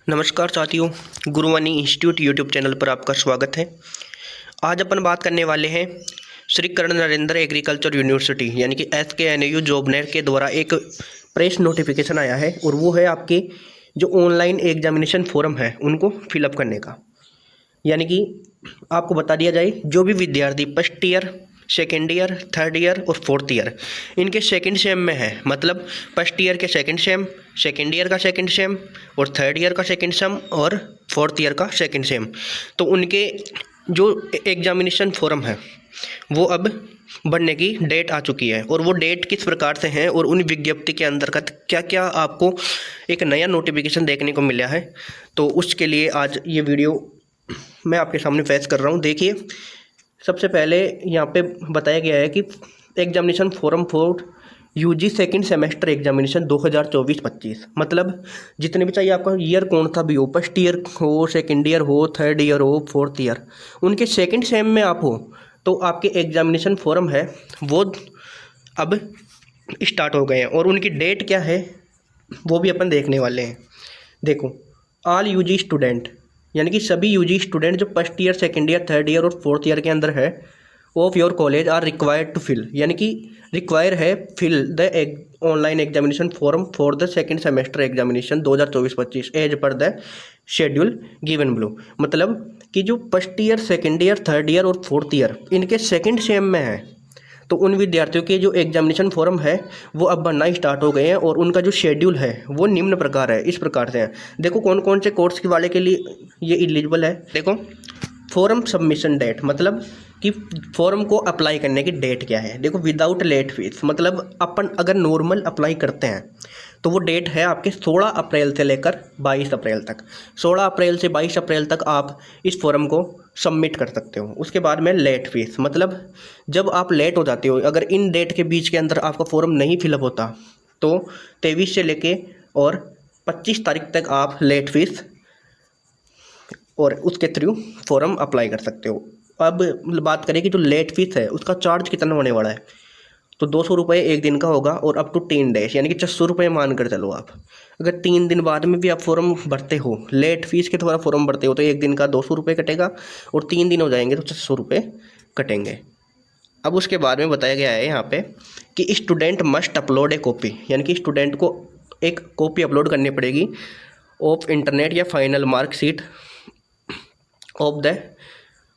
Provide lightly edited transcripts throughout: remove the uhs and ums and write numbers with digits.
नमस्कार साथियों, गुरुवाणी institute YouTube channel पर आपका स्वागत है। आज अपन बात करने वाले हैं श्री कर्ण नरेंद्र एग्रीकल्चर यूनिवर्सिटी यानी कि SKNU जॉबनेर के द्वारा एक प्रेस नोटिफिकेशन आया है और वो है आपके जो ऑनलाइन एग्जामिनेशन फॉर्म है उनको फिलअप करने का। यानी कि आपको बता दिया जाए, जो भी विद्यार्थी first year, second year, third year और फोर्थ ईयर इनके सेकंड सेम में है, मतलब फर्स्ट ईयर के सेकंड सेम, सेकेंड ईयर का सेकंड सेम और थर्ड ईयर का सेकंड सेम और फोर्थ ईयर का सेकंड सेम, तो उनके जो एग्जामिनेशन फॉर्म है वो अब बनने की डेट आ चुकी है। और वो डेट किस प्रकार से है और उन विज्ञप्ति के अंतर्गत क्या क्या आपको एक नया नोटिफिकेशन देखने को मिला है, तो उसके लिए आज ये वीडियो मैं आपके सामने पेश कर रहा हूँ। देखिए, सबसे पहले यहाँ पे बताया गया है कि examination form for UG second semester examination 2024-25, मतलब जितने भी चाहिए आपका ईयर कौन सा भी हो, फर्स्ट ईयर हो, सेकंड ईयर हो, थर्ड ईयर हो, फोर्थ ईयर, उनके सेकंड सेम में आप हो तो आपके एग्जामिनेशन फॉर्म है वो अब स्टार्ट हो गए हैं। और उनकी डेट क्या है वो भी अपन देखने वाले हैं। देखो, ऑल UG स्टूडेंट यानी कि सभी UG स्टूडेंट जो first year, second year, third year और फोर्थ ईयर के अंदर है of your college are required to fill, यानी कि रिक्वायर है fill the online examination form for the second semester examination 2024-25 as per the schedule given below. मतलब कि जो first year, second year, third year और फोर्थ ईयर इनके second sem में है तो उन विद्यार्थियों के जो एग्जामिनेशन फॉर्म है वो अब बनना स्टार्ट हो गए हैं और उनका जो शेड्यूल है वो निम्न प्रकार है, इस प्रकार से है। देखो कौन कौन से कोर्स के वाले के लिए ये एलिजिबल है। देखो, फॉर्म सबमिशन डेट, मतलब कि फॉर्म को अप्लाई करने की डेट क्या है। देखो, विदाउट लेट फीस, मतलब अपन अगर नॉर्मल अप्लाई करते हैं तो वो डेट है आपके 16 अप्रैल से लेकर 22 अप्रैल तक। 16 अप्रैल से 22 अप्रैल तक आप इस फॉर्म को सबमिट कर सकते हो। उसके बाद में लेट फीस, मतलब जब आप लेट हो जाते हो, अगर इन डेट के बीच के अंदर आपका फॉर्म नहीं फिलअप होता तो 23 से लेके और 25 तारीख तक आप लेट फीस और उसके थ्रू फॉर्म अप्लाई कर सकते हो। अब बात करें कि जो लेट फीस है उसका चार्ज कितना होने वाला है, तो 200 रुपये एक दिन का होगा और अप टू 3 डेज, यानी कि 600 रुपये मान कर चलो आप। अगर 3 दिन बाद में भी आप फॉर्म भरते हो, लेट फीस के द्वारा फॉर्म भरते हो, तो एक दिन का 200 रुपये कटेगा और 3 दिन हो जाएंगे तो 600 रुपये कटेंगे। अब उसके बाद में बताया गया है यहाँ पे कि स्टूडेंट मस्ट अपलोड ए कॉपी, यानी कि स्टूडेंट को एक कॉपी अपलोड करनी पड़ेगी ऑफ इंटरनेट या final marksheet of the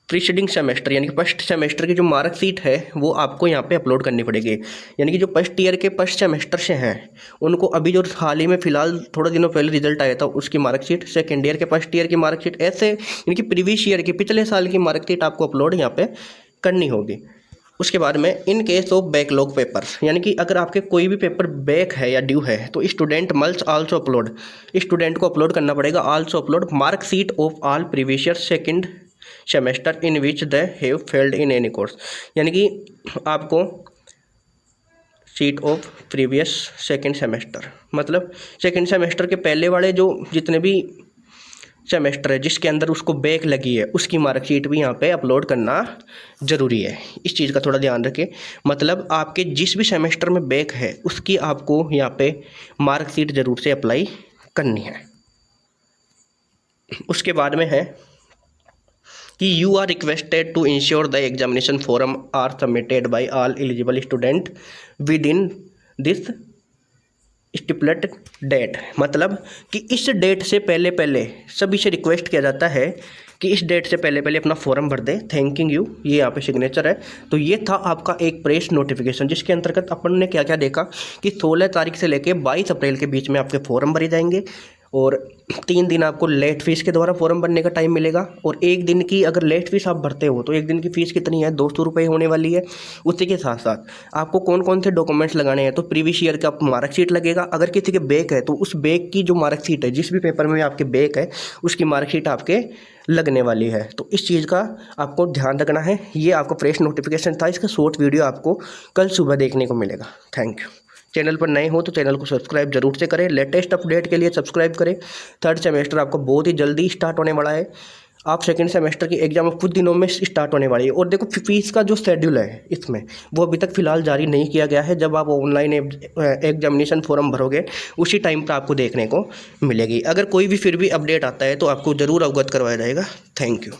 preceding semester, यानी कि फर्स्ट सेमेस्टर की जो मार्कशीट है वो आपको यहाँ पे अपलोड करनी पड़ेगी। यानी कि जो फर्स्ट ईयर के फर्स्ट सेमेस्टर से हैं उनको अभी जो हाल ही में फ़िलहाल थोड़े दिनों पहले रिजल्ट आया था उसकी मार्कशीट, सेकेंड ईयर के फर्स्ट ईयर की मार्कशीट, ऐसे यानी कि प्रीवियस ईयर की, पिछले साल की मार्कशीट आपको अपलोड यहाँ पे करनी होगी। उसके बाद में in case of backlog paper, यानी कि अगर आपके कोई भी पेपर बैक है या ड्यू है तो student mulls also upload, student को अपलोड करना पड़ेगा also upload marksheet of all previous year second semester in which they have failed in any course, यानी कि आपको sheet of previous second semester, मतलब सेकेंड सेमेस्टर के पहले वाले जो जितने भी सेमेस्टर है जिसके अंदर उसको बैक लगी है उसकी मार्कशीट भी यहाँ पे अपलोड करना ज़रूरी है। इस चीज़ का थोड़ा ध्यान रखें, मतलब आपके जिस भी सेमेस्टर में बैक है उसकी आपको यहाँ पे मार्कशीट ज़रूर से अप्लाई करनी है। उसके बाद में है कि you are requested to ensure the examination form are submitted by all eligible student within this stipulated date, मतलब कि इस डेट से पहले पहले सभी से रिक्वेस्ट किया जाता है कि इस डेट से पहले पहले अपना फॉर्म भर दे, थैंकिंग यू, ये यहाँ पे सिग्नेचर है। तो ये था आपका एक प्रेस नोटिफिकेशन जिसके अंतर्गत अपन ने क्या क्या देखा कि 16 तारीख से लेके 22 अप्रैल के बीच में आपके फॉर्म भरे जाएंगे और 3 दिन आपको लेट फीस के द्वारा फॉर्म भरने का टाइम मिलेगा। और एक दिन की अगर लेट फीस आप भरते हो तो एक दिन की फ़ीस कितनी है, 200 रुपये होने वाली है। उसी के साथ साथ आपको कौन कौन से डॉक्यूमेंट्स लगाने हैं, तो प्रीवियस ईयर का मार्कशीट लगेगा, अगर किसी के बैक है तो उस बैक की जो मार्कशीट है, जिस भी पेपर में आपके बैक है उसकी मार्कशीट आपके लगने वाली है। तो इस चीज़ का आपको ध्यान रखना है। ये आपको फ्रेश नोटिफिकेशन था, इसका शॉर्ट वीडियो आपको कल सुबह देखने को मिलेगा। Thank you. चैनल पर नए हो तो चैनल को सब्सक्राइब जरूर से करें, लेटेस्ट अपडेट के लिए सब्सक्राइब करें। थर्ड सेमेस्टर आपको बहुत ही जल्दी स्टार्ट होने वाला है। आप सेकेंड सेमेस्टर की एग्ज़ाम कुछ दिनों में स्टार्ट होने वाली है। और देखो फीस का जो शेड्यूल है इसमें वो अभी तक फ़िलहाल जारी नहीं किया गया है। जब आप ऑनलाइन एग्जामिनेशन फॉर्म भरोगे उसी टाइम पर आपको देखने को मिलेगी। अगर कोई भी फिर भी अपडेट आता है तो आपको ज़रूर अवगत करवाया जाएगा। Thank you.